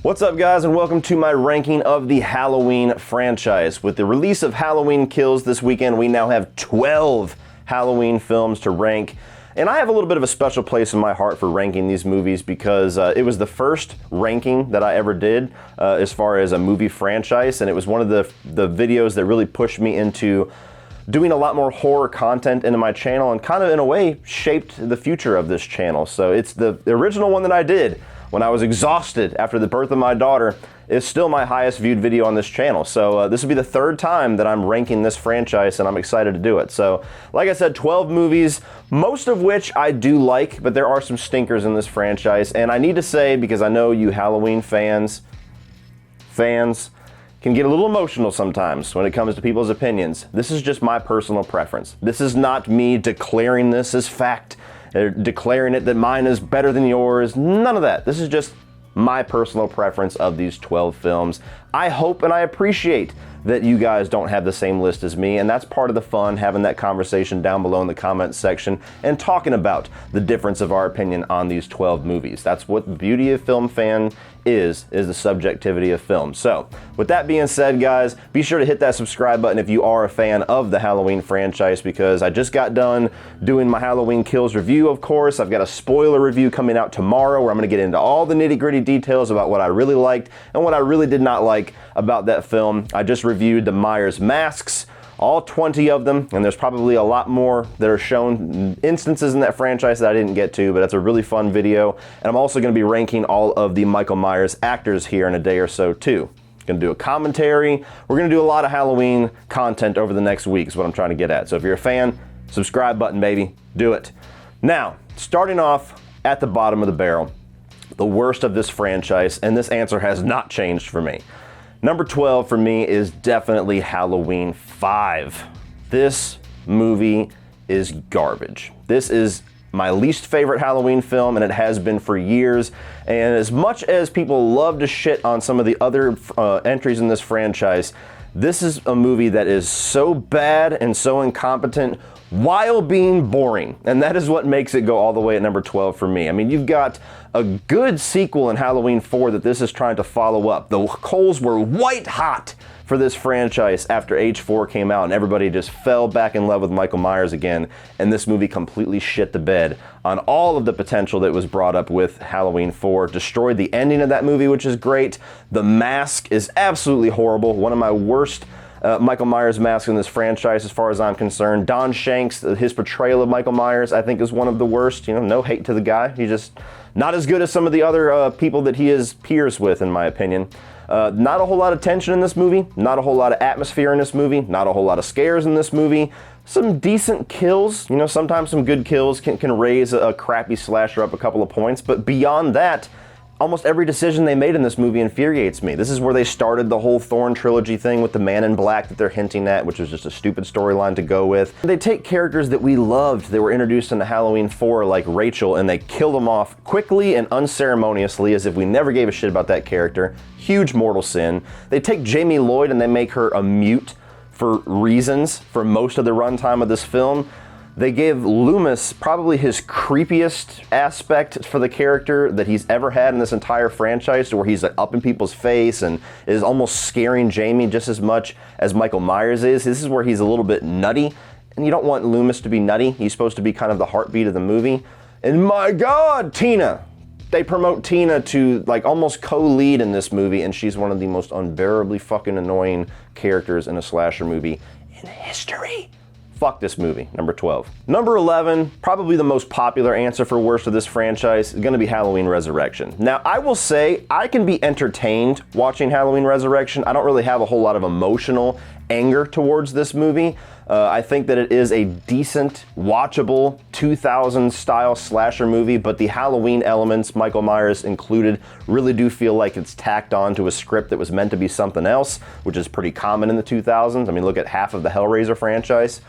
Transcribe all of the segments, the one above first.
What's up, guys, and welcome to my ranking of the Halloween franchise. With the release of Halloween Kills this weekend, we now have 12 Halloween films to rank. And I have a little bit of a special place in my heart for ranking these movies because it was the first ranking that I ever did as far as a movie franchise, and it was one of the videos that really pushed me into doing a lot more horror content into my channel and kind of, in a way, shaped the future of this channel. So it's the original one that I did when I was exhausted after the birth of my daughter. Is still my highest viewed video on this channel. So this will be the third time that I'm ranking this franchise, and I'm excited to do it. So like I said, 12 movies, most of which I do like, but there are some stinkers in this franchise. And I need to say, because I know you Halloween fans can get a little emotional sometimes when it comes to people's opinions. This is just my personal preference. This is not me declaring this as fact, declaring it that mine is better than yours. None of that. This is just my personal preference of these 12 films. I hope and I appreciate that you guys don't have the same list as me, and that's part of the fun, having that conversation down below in the comments section and talking about the difference of our opinion on these 12 movies. That's what the beauty of film fan is the subjectivity of film. So with that being said, guys, be sure to hit that subscribe button if you are a fan of the Halloween franchise, because I just got done doing my Halloween Kills review. Of course, I've got a spoiler review coming out tomorrow where I'm going to get into all the nitty-gritty details about what I really liked and what I really did not like about that film. I just reviewed the Myers masks, all 20 of them, and there's probably a lot more that are shown instances in that franchise that I didn't get to, but that's a really fun video. And I'm also going to be ranking all of the Michael Myers actors here in a day or so too. Going to do a commentary. We're going to do a lot of Halloween content over the next week is what I'm trying to get at. So if you're a fan, subscribe button, baby. Do it. Now, starting off at the bottom of the barrel, the worst of this franchise, and this answer has not changed for me. Number 12 for me is definitely Halloween 5. This movie is garbage. This is my least favorite Halloween film, and it has been for years. And as much as people love to shit on some of the other entries in this franchise, this is a movie that is so bad and so incompetent while being boring. And that is what makes it go all the way at number 12 for me. I mean, you've got a good sequel in Halloween 4 that this is trying to follow up. The coals were white hot for this franchise after H4 came out, and everybody just fell back in love with Michael Myers again, and this movie completely shit the bed on all of the potential that was brought up with Halloween 4, destroyed the ending of that movie, which is great. The mask is absolutely horrible, one of my worst Michael Myers masks in this franchise as far as I'm concerned. Don Shanks, his portrayal of Michael Myers, I think is one of the worst. You know, no hate to the guy. He's just not as good as some of the other people that he is peers with, in my opinion. Not a whole lot of tension in this movie, not a whole lot of atmosphere in this movie, not a whole lot of scares in this movie. Some decent kills, you know, sometimes some good kills can raise a crappy slasher up a couple of points, but beyond that, almost every decision they made in this movie infuriates me. This is where they started the whole Thorn trilogy thing with the Man in Black that they're hinting at, which was just a stupid storyline to go with. They take characters that we loved that were introduced into Halloween 4, like Rachel, and they kill them off quickly and unceremoniously as if we never gave a shit about that character. Huge mortal sin. They take Jamie Lloyd and they make her a mute for reasons for most of the runtime of this film. They gave Loomis probably his creepiest aspect for the character that he's ever had in this entire franchise, where he's like up in people's face and is almost scaring Jamie just as much as Michael Myers is. This is where he's a little bit nutty, and you don't want Loomis to be nutty. He's supposed to be kind of the heartbeat of the movie. And my God, Tina! They promote Tina to like almost co-lead in this movie, and she's one of the most unbearably fucking annoying characters in a slasher movie in history. Fuck this movie, number 12. Number 11, probably the most popular answer for worst of this franchise, is gonna be Halloween Resurrection. Now, I will say, I can be entertained watching Halloween Resurrection. I don't really have a whole lot of emotional anger towards this movie. I think that it is a decent, watchable, 2000s style slasher movie, but the Halloween elements, Michael Myers included, really do feel like it's tacked on to a script that was meant to be something else, which is pretty common in the 2000s. I mean, look at half of the Hellraiser franchise.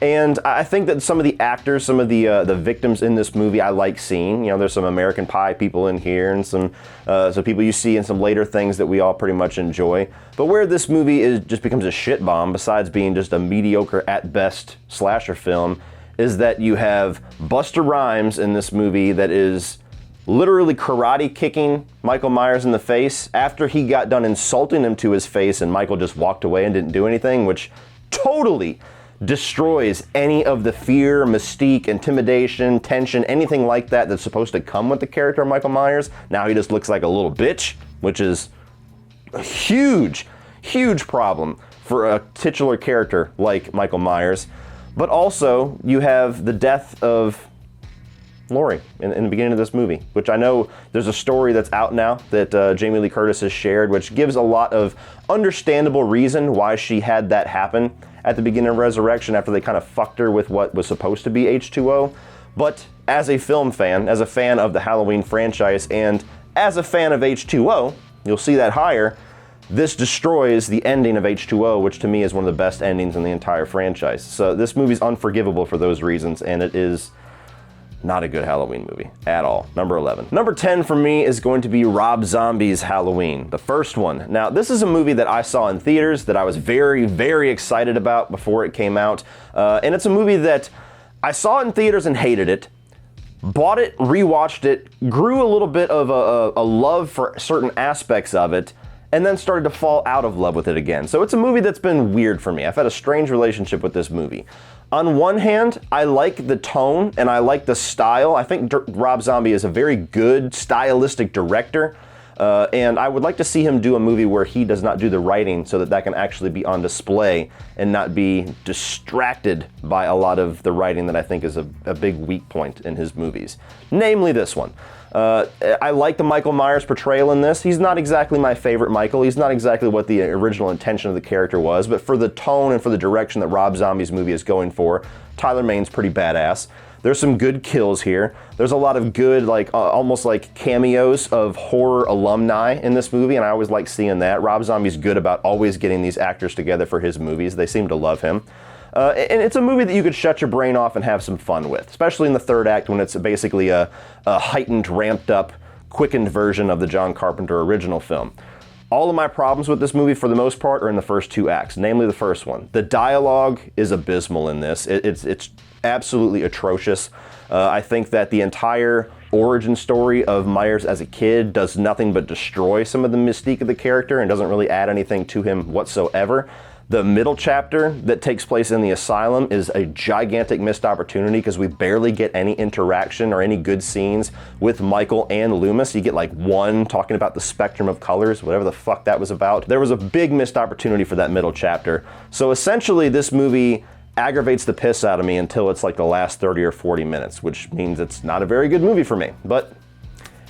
And I think that some of the actors, some of the victims in this movie I like seeing. You know, there's some American Pie people in here and some people you see in some later things that we all pretty much enjoy. But where this movie just becomes a shit bomb, besides being just a mediocre at best slasher film, is that you have Busta Rhymes in this movie that is literally karate kicking Michael Myers in the face after he got done insulting him to his face, and Michael just walked away and didn't do anything, which totally destroys any of the fear, mystique, intimidation, tension, anything like that that's supposed to come with the character of Michael Myers. Now he just looks like a little bitch, which is a huge, huge problem for a titular character like Michael Myers. But also, you have the death of Laurie in the beginning of this movie, which I know there's a story that's out now that Jamie Lee Curtis has shared, which gives a lot of understandable reason why she had that happen at the beginning of Resurrection after they kind of fucked her with what was supposed to be H2O. But as a film fan, as a fan of the Halloween franchise, and as a fan of H2O, you'll see that higher, this destroys the ending of H2O, which to me is one of the best endings in the entire franchise. So this movie's unforgivable for those reasons, and it is not a good Halloween movie at all. Number 11. Number 10 for me is going to be Rob Zombie's Halloween, the first one. Now, this is a movie that I saw in theaters that I was very, very excited about before it came out. And it's a movie that I saw in theaters and hated it, bought it, rewatched it, grew a little bit of a love for certain aspects of it, and then started to fall out of love with it again. So it's a movie that's been weird for me. I've had a strange relationship with this movie. On one hand, I like the tone and I like the style. I think Rob Zombie is a very good stylistic director, and I would like to see him do a movie where he does not do the writing so that that can actually be on display and not be distracted by a lot of the writing that I think is a big weak point in his movies, namely this one. I like the Michael Myers portrayal in this. He's not exactly my favorite Michael. He's not exactly what the original intention of the character was, but for the tone and for the direction that Rob Zombie's movie is going for, Tyler Mane's pretty badass. There's some good kills here. There's a lot of good, almost like cameos of horror alumni in this movie, and I always like seeing that. Rob Zombie's good about always getting these actors together for his movies. They seem to love him. And it's a movie that you could shut your brain off and have some fun with, especially in the third act when it's basically a heightened, ramped up, quickened version of the John Carpenter original film. All of my problems with this movie, for the most part, are in the first two acts, namely the first one. The dialogue is abysmal in this. It's absolutely atrocious. I think that the entire origin story of Myers as a kid does nothing but destroy some of the mystique of the character and doesn't really add anything to him whatsoever. The middle chapter that takes place in the asylum is a gigantic missed opportunity because we barely get any interaction or any good scenes with Michael and Loomis. You get like one talking about the spectrum of colors, whatever the fuck that was about. There was a big missed opportunity for that middle chapter. So essentially this movie aggravates the piss out of me until it's like the last 30 or 40 minutes, which means it's not a very good movie for me, but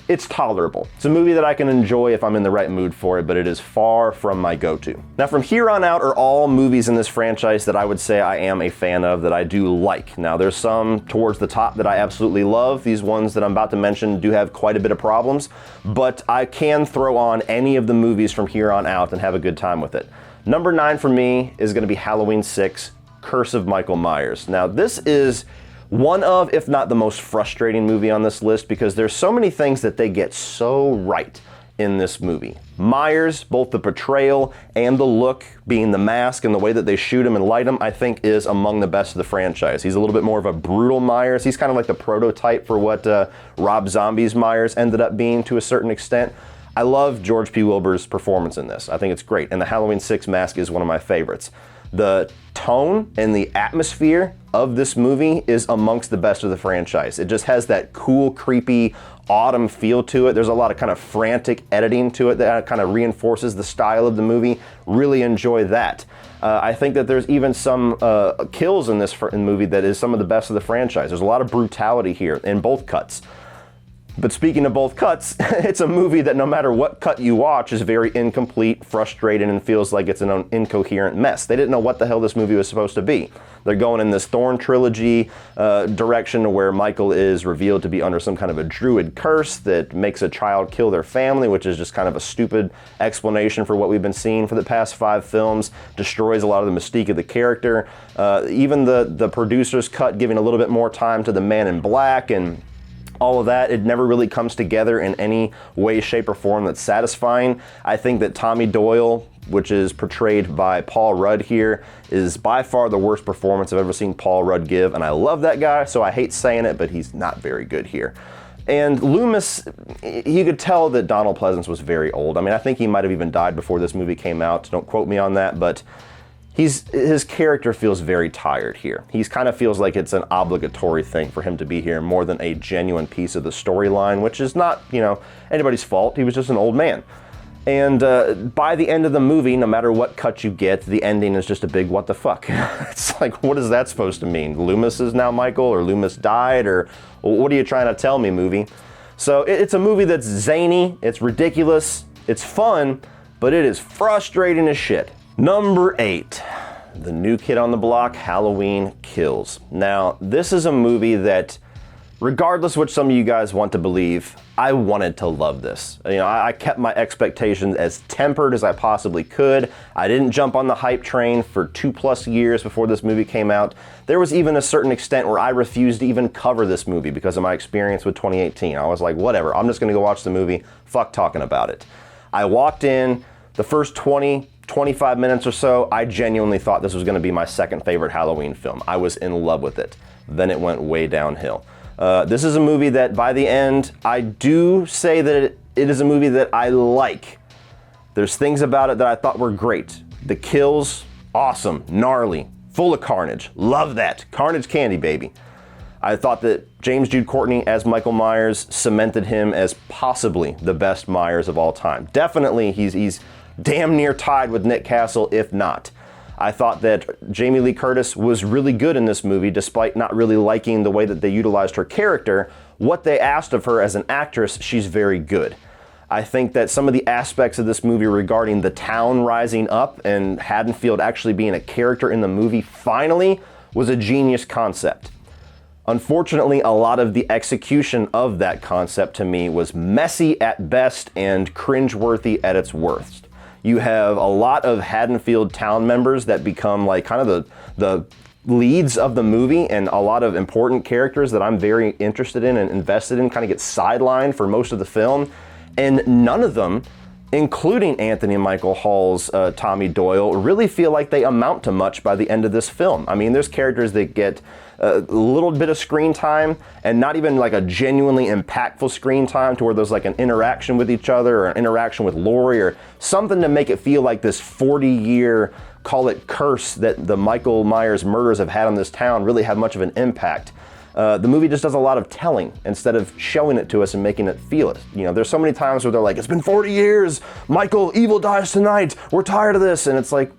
it's tolerable. It's a movie that I can enjoy if I'm in the right mood for it, but it is far from my go-to. Now, from here on out are all movies in this franchise that I would say I am a fan of, that I do like. Now, there's some towards the top that I absolutely love. These ones that I'm about to mention do have quite a bit of problems, but I can throw on any of the movies from here on out and have a good time with it. Number 9 for me is gonna be Halloween 6, Curse of Michael Myers. Now, this is one of, if not the most frustrating movie on this list, because there's so many things that they get so right in this movie. Myers, both the portrayal and the look, being the mask and the way that they shoot him and light him, I think is among the best of the franchise. He's a little bit more of a brutal Myers. He's kind of like the prototype for what Rob Zombie's Myers ended up being to a certain extent. I love George P. Wilbur's performance in this. I think it's great, and the Halloween 6 mask is one of my favorites. The tone and the atmosphere of this movie is amongst the best of the franchise. It just has that cool, creepy, autumn feel to it. There's a lot of kind of frantic editing to it that kind of reinforces the style of the movie. Really enjoy that. I think that there's even some kills in this movie that is some of the best of the franchise. There's a lot of brutality here in both cuts. But speaking of both cuts, it's a movie that no matter what cut you watch is very incomplete, frustrating, and feels like it's an incoherent mess. They didn't know what the hell this movie was supposed to be. They're going in this Thorn trilogy direction where Michael is revealed to be under some kind of a druid curse that makes a child kill their family, which is just kind of a stupid explanation for what we've been seeing for the past 5 films, destroys a lot of the mystique of the character. Even the producer's cut giving a little bit more time to the Man in Black and all of that, it never really comes together in any way, shape, or form that's satisfying. I think that Tommy Doyle, which is portrayed by Paul Rudd here, is by far the worst performance I've ever seen Paul Rudd give, and I love that guy, so I hate saying it, but he's not very good here. And Loomis, you could tell that Donald Pleasance was very old. I mean, I think he might have even died before this movie came out. Don't quote me on that, but his character feels very tired here. He kind of feels like it's an obligatory thing for him to be here more than a genuine piece of the storyline, which is not, anybody's fault. He was just an old man. And by the end of the movie, no matter what cut you get, the ending is just a big what the fuck. It's like, what is that supposed to mean? Loomis is now Michael, or Loomis died, or what are you trying to tell me, movie? So it's a movie that's zany, it's ridiculous, it's fun, but it is frustrating as shit. Number 8, the new kid on the block, Halloween Kills. Now, this is a movie that, regardless which some of you guys want to believe, I wanted to love this. I kept my expectations as tempered as I possibly could. I didn't jump on the hype train for 2+ years before this movie came out. There was even a certain extent where I refused to even cover this movie because of my experience with 2018. I was like, whatever, I'm just gonna go watch the movie, fuck talking about it. I walked in, the first 25 minutes or so, I genuinely thought this was gonna be my second favorite Halloween film. I was in love with it. Then it went way downhill. This is a movie that by the end, I do say that it is a movie that I like. There's things about it that I thought were great. The kills, awesome, gnarly, full of carnage. Love that. Carnage candy, baby. I thought that James Jude Courtney as Michael Myers cemented him as possibly the best Myers of all time. Definitely, he's damn near tied with Nick Castle, if not. I thought that Jamie Lee Curtis was really good in this movie, despite not really liking the way that they utilized her character. What they asked of her as an actress, she's very good. I think that some of the aspects of this movie regarding the town rising up and Haddonfield actually being a character in the movie finally was a genius concept. Unfortunately, a lot of the execution of that concept to me was messy at best and cringeworthy at its worst. You have a lot of Haddonfield town members that become like kind of the leads of the movie, and a lot of important characters that I'm very interested in and invested in kind of get sidelined for most of the film. And none of them, including Anthony Michael Hall's Tommy Doyle, really feel like they amount to much by the end of this film. I mean, there's characters that get a little bit of screen time, and not even like a genuinely impactful screen time to where there's like an interaction with each other or an interaction with Laurie or something to make it feel like this 40-year, call it curse, that the Michael Myers murders have had on this town really have much of an impact. The movie just does a lot of telling instead of showing it to us and making it feel it. There's so many times where they're like, it's been 40 years, Michael, evil dies tonight, we're tired of this. And it's like,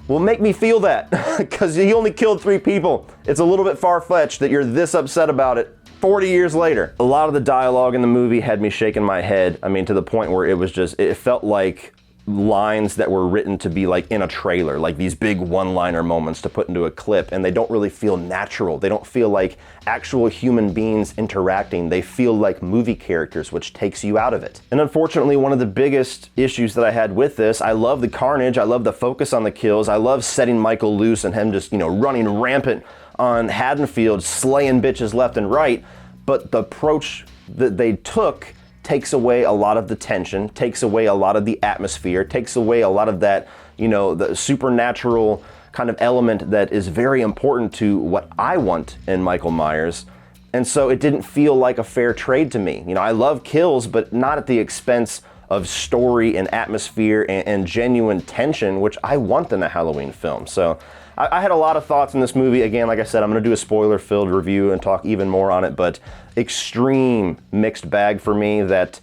well, make me feel that, because you only killed 3 people. It's a little bit far-fetched that you're this upset about it 40 years later. A lot of the dialogue in the movie had me shaking my head. I mean, to the point where it felt like lines that were written to be like in a trailer, like these big one-liner moments to put into a clip, and they don't really feel natural. They don't feel like actual human beings interacting. They feel like movie characters, which takes you out of it. And unfortunately, one of the biggest issues that I had with this, I love the carnage, I love the focus on the kills, I love setting Michael loose and him just, running rampant on Haddonfield, slaying bitches left and right, but the approach that they took takes away a lot of the tension, takes away a lot of the atmosphere, takes away a lot of that, the supernatural kind of element that is very important to what I want in Michael Myers. And so it didn't feel like a fair trade to me. I love kills, but not at the expense of story and atmosphere and genuine tension, which I want in a Halloween film. So I had a lot of thoughts in this movie. Again, like I said, I'm going to do a spoiler-filled review and talk even more on it, but extreme mixed bag for me that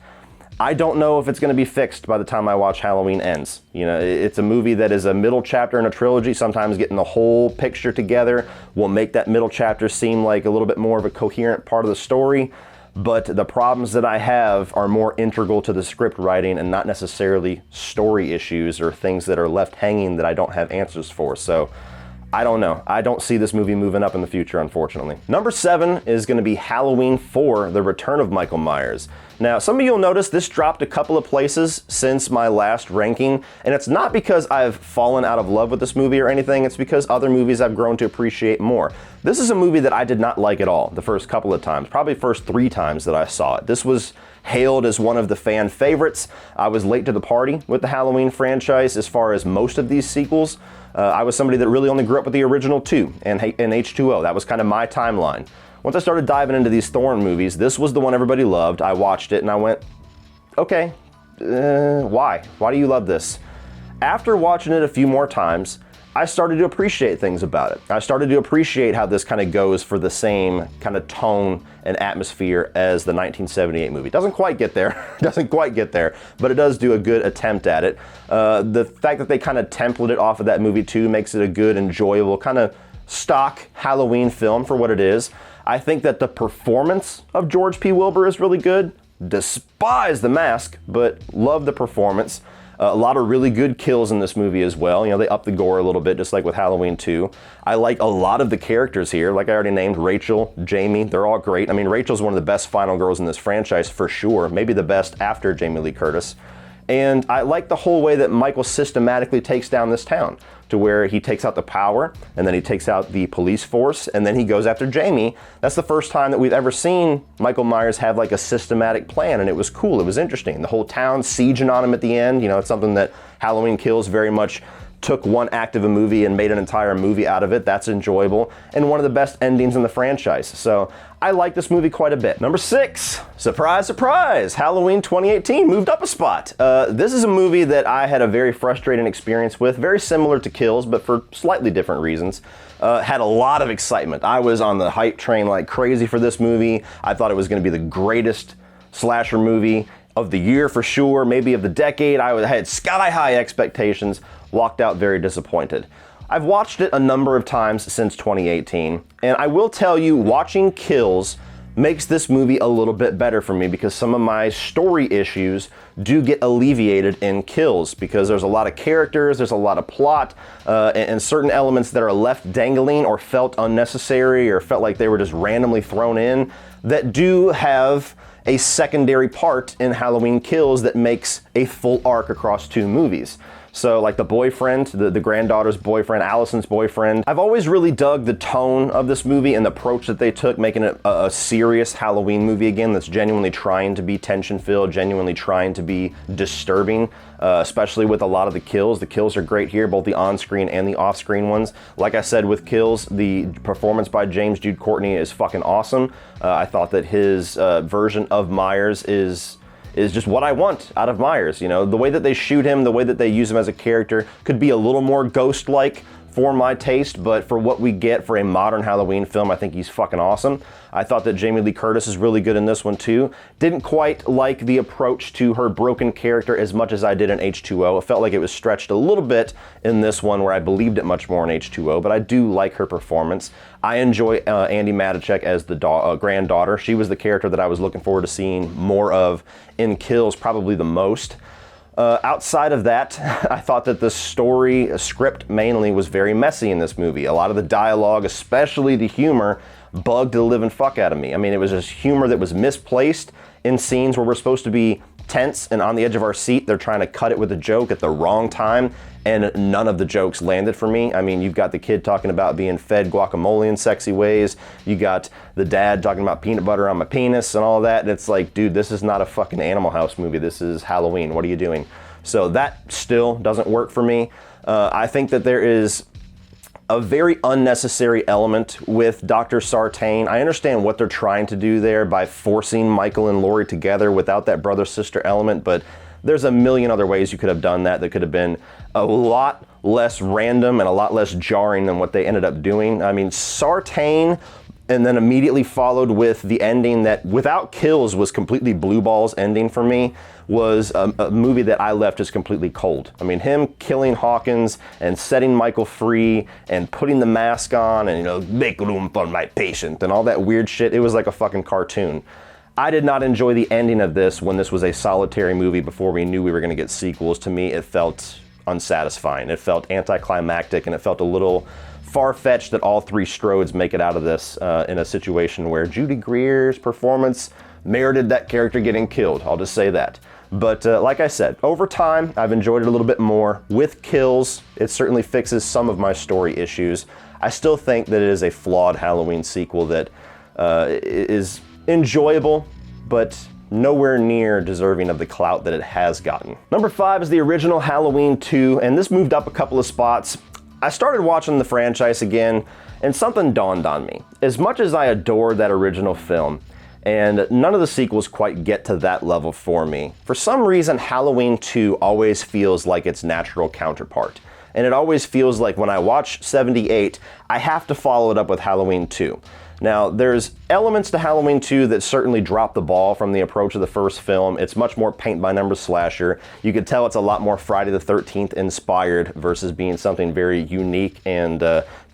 I don't know if it's going to be fixed by the time I watch Halloween Ends. It's a movie that is a middle chapter in a trilogy. Sometimes getting the whole picture together will make that middle chapter seem like a little bit more of a coherent part of the story. But the problems that I have are more integral to the script writing and not necessarily story issues or things that are left hanging that I don't have answers for. So I don't know. I don't see this movie moving up in the future, unfortunately. Number 7 is going to be Halloween 4, The Return of Michael Myers. Now, some of you will notice this dropped a couple of places since my last ranking, and it's not because I've fallen out of love with this movie or anything, it's because other movies I've grown to appreciate more. This is a movie that I did not like at all the first couple of times, probably first 3 times that I saw it. This was hailed as one of the fan favorites. I was late to the party with the Halloween franchise as far as most of these sequels. I was somebody that really only grew up with the original 2 and H2O. That was kind of my timeline. Once I started diving into these Thorn movies, this was the one everybody loved. I watched it and I went, okay, why? Why do you love this? After watching it a few more times, I started to appreciate things about it. I started to appreciate how this kind of goes for the same kind of tone and atmosphere as the 1978 movie. Doesn't quite get there, but it does do a good attempt at it. The fact that they kind of templated off of that movie too makes it a good, enjoyable, kind of stock Halloween film for what it is. I think that the performance of George P. Wilbur is really good. Despise the mask, but love the performance. A lot of really good kills in this movie as well. You know, they up the gore a little bit, just like with Halloween 2. I like a lot of the characters here. Like I already named, Rachel, Jamie, they're all great. I mean, Rachel's one of the best final girls in this franchise for sure. Maybe the best after Jamie Lee Curtis. And I like the whole way that Michael systematically takes down this town, to where he takes out the power, and then he takes out the police force, and then he goes after Jamie. That's the first time that we've ever seen Michael Myers have like a systematic plan, and it was cool, it was interesting. The whole town sieging on him at the end, you know, it's something that Halloween Kills very much took one act of a movie and made an entire movie out of it. That's enjoyable, and one of the best endings in the franchise. So I like this movie quite a bit. Number 6, surprise, surprise, Halloween 2018 moved up a spot. This is a movie that I had a very frustrating experience with, very similar to Kills, but for slightly different reasons. Had a lot of excitement. I was on the hype train like crazy for this movie. I thought it was gonna be the greatest slasher movie of the year for sure, maybe of the decade. I had sky-high expectations, walked out very disappointed. I've watched it a number of times since 2018, and I will tell you, watching Kills makes this movie a little bit better for me, because some of my story issues do get alleviated in Kills, because there's a lot of characters, there's a lot of plot, and certain elements that are left dangling or felt unnecessary or felt like they were just randomly thrown in that do have a secondary part in Halloween Kills that makes a full arc across 2 movies. So like the boyfriend, the granddaughter's boyfriend, Allison's boyfriend. I've always really dug the tone of this movie and the approach that they took, making it a serious Halloween movie again that's genuinely trying to be tension-filled, genuinely trying to be disturbing, especially with a lot of the kills. The kills are great here, both the on-screen and the off-screen ones. Like I said with Kills, the performance by James Jude Courtney is fucking awesome. I thought that his version of Myers is just what I want out of Myers. You know, the way that they shoot him, the way that they use him as a character could be a little more ghost-like for my taste, but for what we get for a modern Halloween film, I think he's fucking awesome. I thought that Jamie Lee Curtis is really good in this one too. Didn't quite like the approach to her broken character as much as I did in H2O. It felt like it was stretched a little bit in this one, where I believed it much more in H2O, but I do like her performance. I enjoy Andi Matichak as the granddaughter. She was the character that I was looking forward to seeing more of in Kills, probably the most. Outside of that, I thought that the script mainly was very messy in this movie. A lot of the dialogue, especially the humor, bugged the living fuck out of me. I mean, it was just humor that was misplaced in scenes where we're supposed to be tense and on the edge of our seat. They're trying to cut it with a joke at the wrong time, and none of the jokes landed for me. I mean, you've got the kid talking about being fed guacamole in sexy ways. You got the dad talking about peanut butter on my penis and all that. And it's like, dude, this is not a fucking Animal House movie. This is Halloween. What are you doing? So that still doesn't work for me. I think that there is a very unnecessary element with Dr. Sartain. I understand what they're trying to do there by forcing Michael and Laurie together without that brother-sister element, but there's a million other ways you could have done that could have been a lot less random and a lot less jarring than what they ended up doing. I mean, Sartain, and then immediately followed with the ending that, without Kills, was completely blue balls ending for me, was a movie that I left just completely cold. I mean, him killing Hawkins and setting Michael free and putting the mask on and, you know, make room for my patient and all that weird shit, it was like a fucking cartoon. I did not enjoy the ending of this when this was a solitary movie before we knew we were going to get sequels. To me, it felt unsatisfying. It felt anticlimactic, and it felt a little far-fetched that all 3 Strodes make it out of this in a situation where Judy Greer's performance merited that character getting killed. I'll just say that. But like I said, over time, I've enjoyed it a little bit more. With Kills, it certainly fixes some of my story issues. I still think that it is a flawed Halloween sequel that is enjoyable, but nowhere near deserving of the clout that it has gotten. Number 5 is the original Halloween 2, and this moved up a couple of spots. I started watching the franchise again, and something dawned on me. As much as I adored that original film, and none of the sequels quite get to that level for me, for some reason Halloween 2 always feels like its natural counterpart. And it always feels like when I watch 78, I have to follow it up with Halloween 2. Now, there's elements to Halloween 2 that certainly drop the ball from the approach of the first film. It's much more paint-by-numbers slasher. You could tell it's a lot more Friday the 13th inspired versus being something very unique and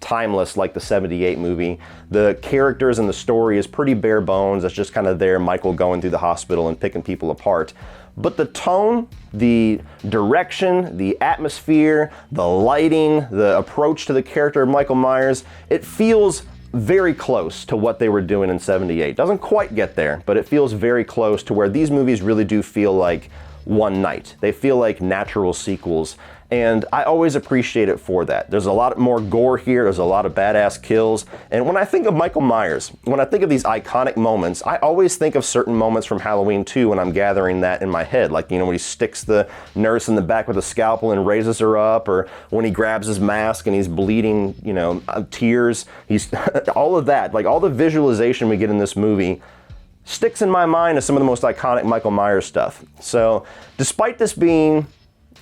timeless like the 78 movie. The characters and the story is pretty bare bones. It's just kind of there, Michael going through the hospital and picking people apart. But the tone, the direction, the atmosphere, the lighting, the approach to the character of Michael Myers, it feels very close to what they were doing in 78. Doesn't quite get there, but it feels very close to where these movies really do feel like one night. They feel like natural sequels, and I always appreciate it for that. There's a lot more gore here, there's a lot of badass kills, and when I think of Michael Myers, when I think of these iconic moments, I always think of certain moments from Halloween 2 when I'm gathering that in my head, like, when he sticks the nurse in the back with a scalpel and raises her up, or when he grabs his mask and he's bleeding, tears, he's all of that, like all the visualization we get in this movie sticks in my mind as some of the most iconic Michael Myers stuff. So, despite this being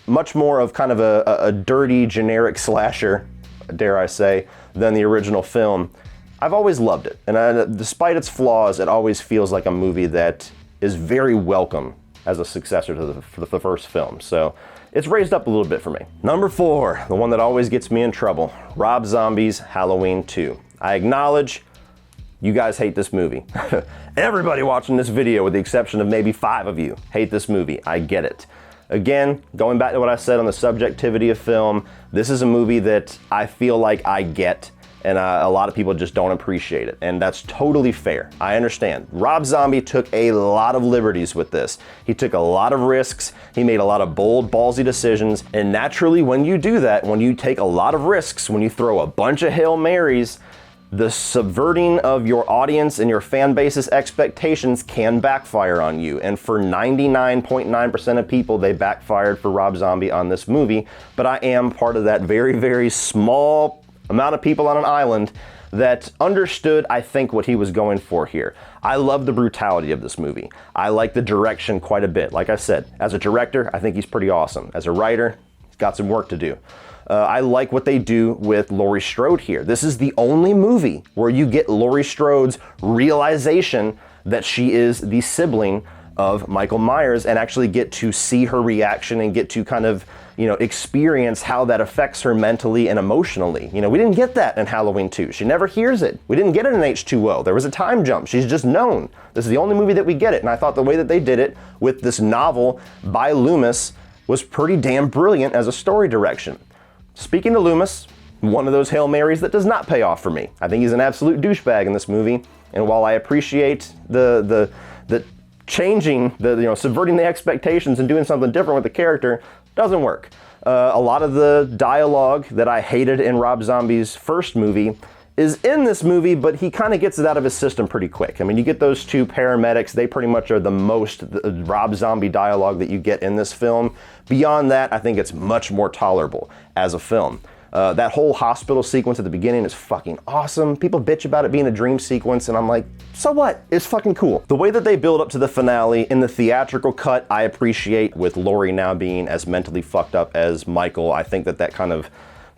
much more of kind of a dirty, generic slasher, dare I say, than the original film, I've always loved it. And despite its flaws, it always feels like a movie that is very welcome as a successor to the first film. So it's raised up a little bit for me. Number 4, the one that always gets me in trouble, Rob Zombie's Halloween 2. I acknowledge you guys hate this movie. Everybody watching this video, with the exception of maybe 5 of you, hate this movie. I get it. Again, going back to what I said on the subjectivity of film, this is a movie that I feel like I get, and a lot of people just don't appreciate it, and that's totally fair. I understand. Rob Zombie took a lot of liberties with this. He took a lot of risks, he made a lot of bold, ballsy decisions, and naturally when you do that, when you take a lot of risks, when you throw a bunch of Hail Marys, the subverting of your audience and your fan base's expectations can backfire on you. And for 99.9% of people, they backfired for Rob Zombie on this movie. But I am part of that very, very small amount of people on an island that understood, I think, what he was going for here. I love the brutality of this movie. I like the direction quite a bit. Like I said, as a director, I think he's pretty awesome. As a writer, he's got some work to do. I like what they do with Laurie Strode here. This is the only movie where you get Laurie Strode's realization that she is the sibling of Michael Myers and actually get to see her reaction and get to kind of, experience how that affects her mentally and emotionally. We didn't get that in Halloween 2. She never hears it. We didn't get it in H2O. There was a time jump. She's just known. This is the only movie that we get it. And I thought the way that they did it with this novel by Loomis was pretty damn brilliant as a story direction. Speaking to Loomis, one of those Hail Marys that does not pay off for me. I think he's an absolute douchebag in this movie, and while I appreciate the changing, subverting the expectations and doing something different with the character, doesn't work. A lot of the dialogue that I hated in Rob Zombie's first movie is in this movie, but he kind of gets it out of his system pretty quick. I mean, you get those 2 paramedics, they pretty much are the most Rob Zombie dialogue that you get in this film. Beyond that, I think it's much more tolerable as a film. That whole hospital sequence at the beginning is fucking awesome. People bitch about it being a dream sequence, and I'm like, so what? It's fucking cool. The way that they build up to the finale in the theatrical cut, I appreciate, with Laurie now being as mentally fucked up as Michael. I think that kind of,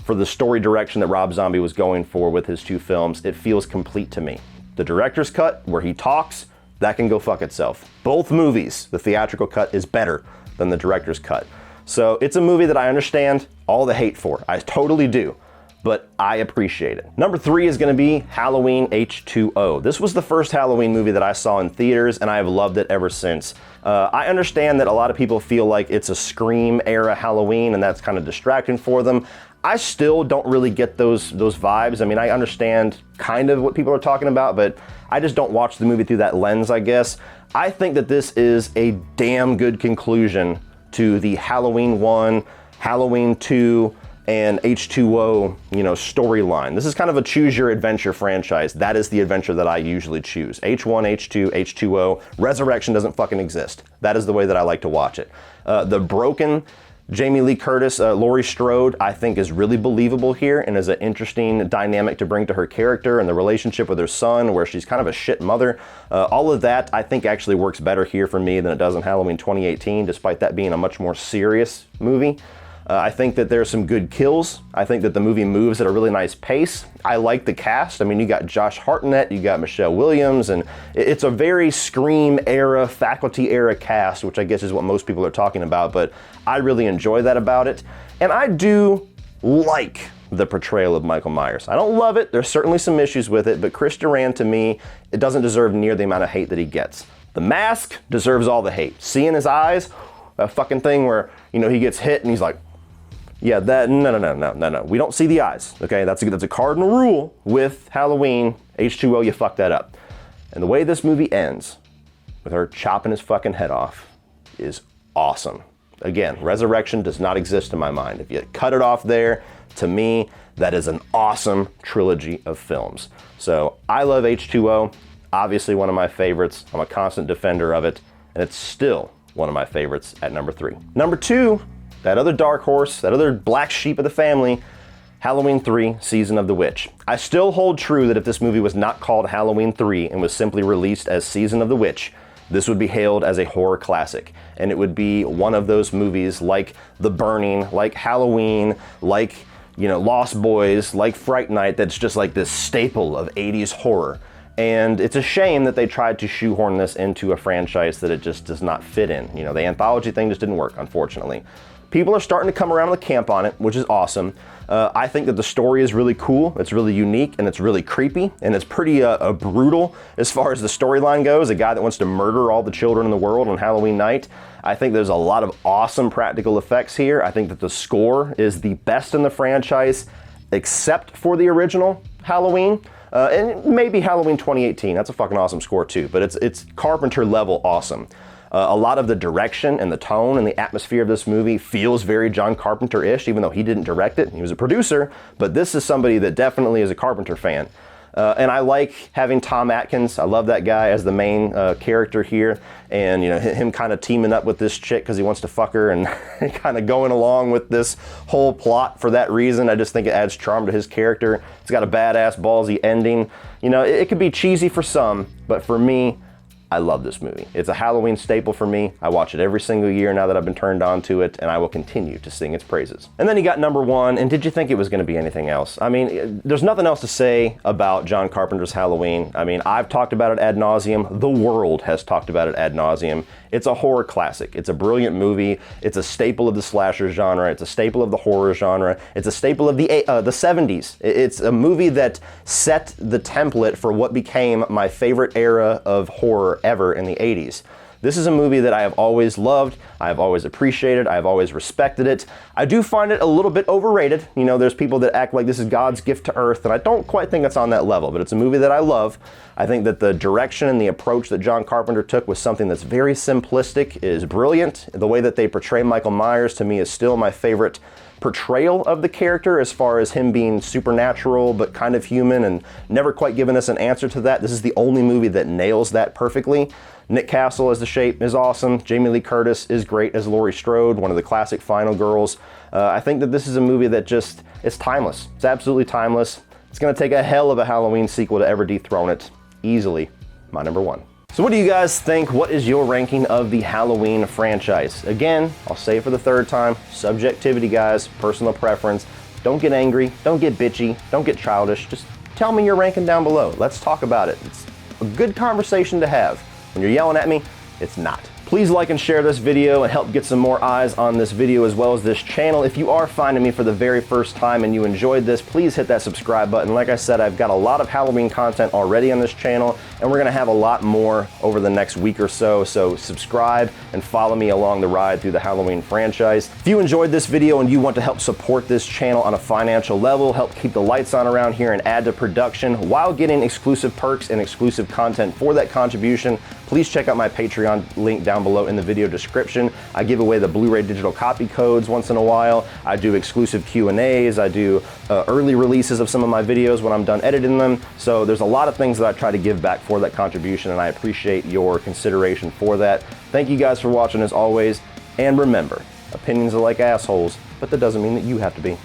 for the story direction that Rob Zombie was going for with his 2 films, it feels complete to me. The director's cut, where he talks, that can go fuck itself. Both movies, the theatrical cut is better than the director's cut. So it's a movie that I understand all the hate for. I totally do, but I appreciate it. Number 3 is gonna be Halloween H2O. This was the first Halloween movie that I saw in theaters, and I have loved it ever since. I understand that a lot of people feel like it's a Scream era Halloween, and that's kind of distracting for them. I still don't really get those vibes. I mean, I understand kind of what people are talking about, but I just don't watch the movie through that lens, I guess. I think that this is a damn good conclusion to the Halloween 1, Halloween 2, and H2O, storyline. This is kind of a choose your adventure franchise. That is the adventure that I usually choose. H1, H2, H2O. Resurrection doesn't fucking exist. That is the way that I like to watch it. The broken Jamie Lee Curtis, Laurie Strode, I think is really believable here and is an interesting dynamic to bring to her character and the relationship with her son, where she's kind of a shit mother. All of that, I think, actually works better here for me than it does in Halloween 2018, despite that being a much more serious movie. I think that there's some good kills. I think that the movie moves at a really nice pace. I like the cast. I mean, you got Josh Hartnett, you got Michelle Williams, and it's a very Scream era, Faculty era cast, which I guess is what most people are talking about, but I really enjoy that about it. And I do like the portrayal of Michael Myers. I don't love it. There's certainly some issues with it, but Chris Duran, to me, it doesn't deserve near the amount of hate that he gets. The Mask deserves all the hate. Seeing his eyes, a fucking thing where, you know, he gets hit and he's like, yeah, that, no. We don't see the eyes, okay? That's a cardinal rule with Halloween. H2O, you fuck that up. And the way this movie ends, with her chopping his fucking head off, is awesome. Again, resurrection does not exist in my mind. If you cut it off there, to me, that is an awesome trilogy of films. So I love H2O, obviously one of my favorites. I'm a constant defender of it, and it's still one of my favorites at number 3. Number 2, that other dark horse, that other black sheep of the family, Halloween 3, Season of the Witch. I still hold true that if this movie was not called Halloween 3 and was simply released as Season of the Witch, this would be hailed as a horror classic. And it would be one of those movies like The Burning, like Halloween, like, you know, Lost Boys, like Fright Night, that's just like this staple of 80s horror. And it's a shame that they tried to shoehorn this into a franchise that it just does not fit in. You know, the anthology thing just didn't work, unfortunately. People are starting to come around the camp on it, which is awesome. I think that the story is really cool, it's really unique, and it's really creepy, and it's pretty brutal as far as the storyline goes. A guy that wants to murder all the children in the world on Halloween night. I think there's a lot of awesome practical effects here. I think that the score is the best in the franchise, except for the original Halloween. And maybe Halloween 2018, that's a fucking awesome score too, but it's Carpenter level awesome. A lot of the direction and the tone and the atmosphere of this movie feels very John Carpenter-ish, even though he didn't direct it. He was a producer, but this is somebody that definitely is a Carpenter fan. And I like having Tom Atkins. I love that guy as the main character here. And, you know, him kind of teaming up with this chick because he wants to fuck her and kind of going along with this whole plot for that reason. I just think it adds charm to his character. It's got a badass, ballsy ending. You know, it could be cheesy for some, but for me, I love this movie. It's a Halloween staple for me. I watch it every single year now that I've been turned on to it, and I will continue to sing its praises. And then you got number 1, and did you think it was going to be anything else? I mean, there's nothing else to say about John Carpenter's Halloween. I mean, I've talked about it ad nauseum. The world has talked about it ad nauseum. It's a horror classic. It's a brilliant movie. It's a staple of the slasher genre. It's a staple of the horror genre. It's a staple of the 70s. It's a movie that set the template for what became my favorite era of horror ever in the 80s. This is a movie that I have always loved, I have always appreciated, I have always respected it. I do find it a little bit overrated. You know, there's people that act like this is God's gift to Earth, and I don't quite think it's on that level, but it's a movie that I love. I think that the direction and the approach that John Carpenter took was something that's very simplistic, is brilliant. The way that they portray Michael Myers, to me, is still my favorite portrayal of the character, as far as him being supernatural but kind of human and never quite given us an answer to that. This is the only movie that nails that perfectly. Nick Castle as the Shape is awesome. Jamie Lee Curtis is great as Laurie Strode, one of the classic final girls. I think that this is a movie that just, it's timeless. It's absolutely timeless. It's gonna take a hell of a Halloween sequel to ever dethrone it. Easily my number 1. So what do you guys think? What is your ranking of the Halloween franchise? Again, I'll say it for the 3rd time, subjectivity, guys, personal preference. Don't get angry, don't get bitchy, don't get childish. Just tell me your ranking down below. Let's talk about it. It's a good conversation to have. When you're yelling at me, it's not. Please like and share this video and help get some more eyes on this video as well as this channel. If you are finding me for the very first time and you enjoyed this, please hit that subscribe button. Like I said, I've got a lot of Halloween content already on this channel, and we're gonna have a lot more over the next week or so. So subscribe and follow me along the ride through the Halloween franchise. If you enjoyed this video and you want to help support this channel on a financial level, help keep the lights on around here and add to production while getting exclusive perks and exclusive content for that contribution, please check out my Patreon link down below in the video description. I give away the Blu-ray digital copy codes once in a while. I do exclusive Q&As. I do early releases of some of my videos when I'm done editing them. So there's a lot of things that I try to give back for that contribution, and I appreciate your consideration for that. Thank you guys for watching as always, and remember, Opinions are like assholes, but that doesn't mean that you have to be.